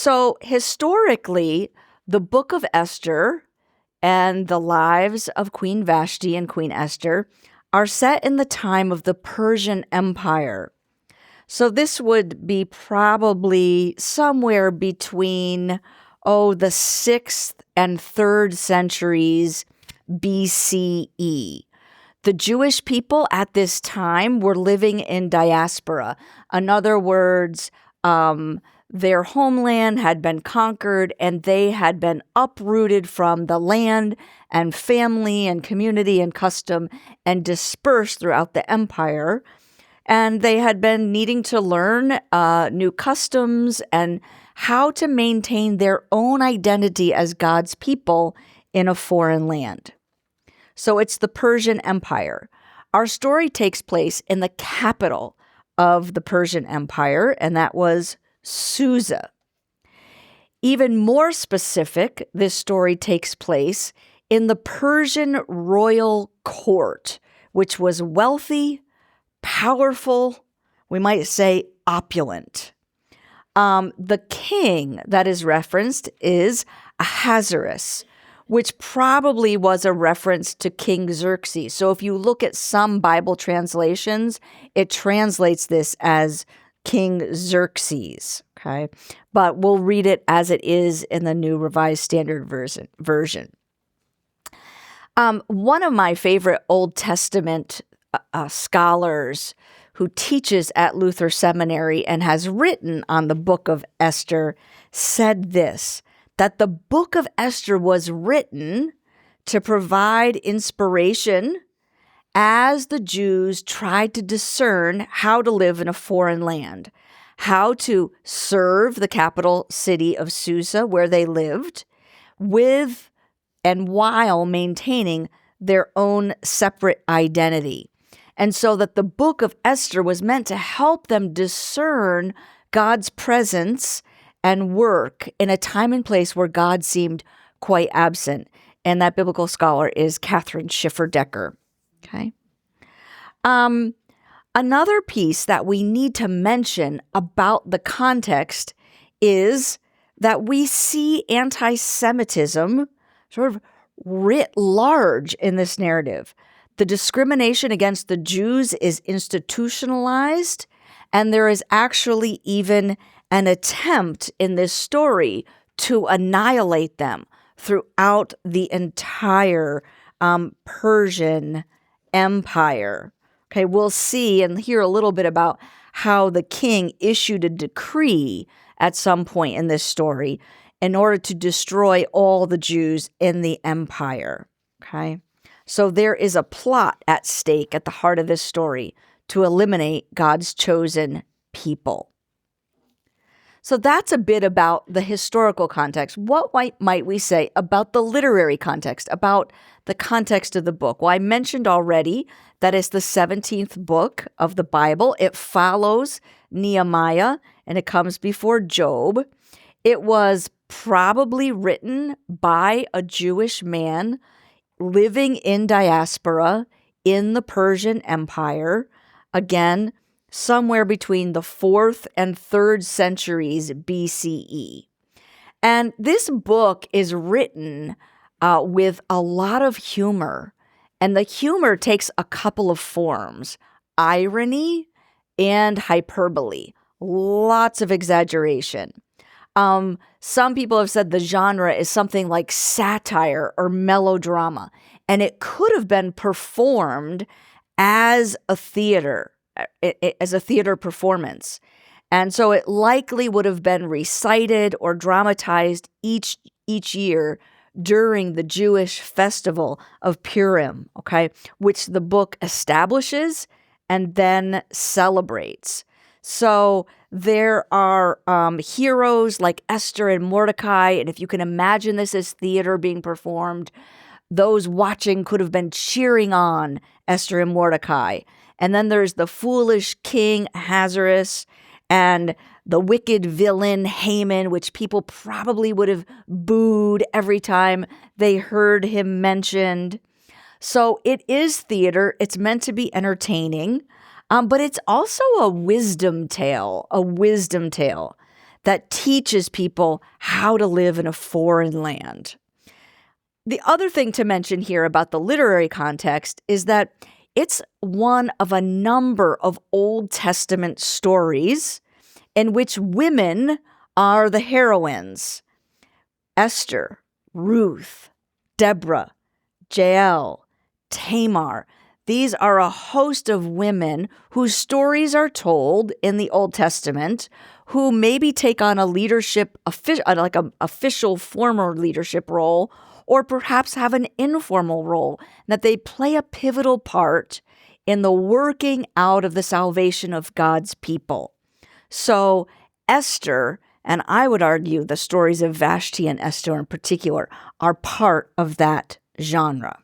So historically, the Book of Esther and the lives of Queen Vashti and Queen Esther are set in the time of the Persian Empire. So this would be probably somewhere between, the 6th and 3rd centuries BCE. The Jewish people at this time were living in diaspora. In other words, their homeland had been conquered and they had been uprooted from the land and family and community and custom and dispersed throughout the empire. And they had been needing to learn new customs and how to maintain their own identity as God's people in a foreign land. So it's the Persian Empire. Our story takes place in the capital of the Persian Empire, and that was Susa. Even more specific, this story takes place in the Persian royal court, which was wealthy, powerful, we might say opulent. The king that is referenced is Ahasuerus, which probably was a reference to King Xerxes. So if you look at some Bible translations, it translates this as King Xerxes, okay? But we'll read it as it is in the New Revised Standard Version. One of my favorite Old Testament scholars who teaches at Luther Seminary and has written on the Book of Esther said this, that the Book of Esther was written to provide inspiration as the Jews tried to discern how to live in a foreign land, how to serve the capital city of Susa where they lived, with and while maintaining their own separate identity. And so that the Book of Esther was meant to help them discern God's presence and work in a time and place where God seemed quite absent. And that biblical scholar is Catherine Schiffer-Decker. Okay. Another piece that we need to mention about the context is that we see anti-Semitism sort of writ large in this narrative. The discrimination against the Jews is institutionalized, and there is actually even an attempt in this story to annihilate them throughout the entire Persian Empire. Okay, we'll see and hear a little bit about how the king issued a decree at some point in this story in order to destroy all the Jews in the empire. Okay, so there is a plot at stake at the heart of this story to eliminate God's chosen people. So that's a bit about the historical context. What might we say about the literary context, about the context of the book? Well, I mentioned already that it's the 17th book of the Bible. It follows Nehemiah, and it comes before Job. It was probably written by a Jewish man living in diaspora in the Persian Empire. Again, somewhere between the 4th and 3rd centuries BCE. And this book is written with a lot of humor. And the humor takes a couple of forms: irony and hyperbole. Lots of exaggeration. Some people have said the genre is something like satire or melodrama. And it could have been performed as a theater performance. And so it likely would have been recited or dramatized each year during the Jewish festival of Purim, okay, which the book establishes and then celebrates. So there are heroes like Esther and Mordecai, and if you can imagine this as theater being performed, those watching could have been cheering on Esther and Mordecai. And then there's the foolish king Ahasuerus and the wicked villain Haman, which people probably would have booed every time they heard him mentioned. So it is theater. It's meant to be entertaining, but it's also a wisdom tale, that teaches people how to live in a foreign land. The other thing to mention here about the literary context is that it's one of a number of Old Testament stories in which women are the heroines. Esther, Ruth, Deborah, Jael, Tamar. These are a host of women whose stories are told in the Old Testament, who maybe take on a leadership, like an official former leadership role, or perhaps have an informal role, that they play a pivotal part in the working out of the salvation of God's people. So Esther, and I would argue the stories of Vashti and Esther in particular, are part of that genre.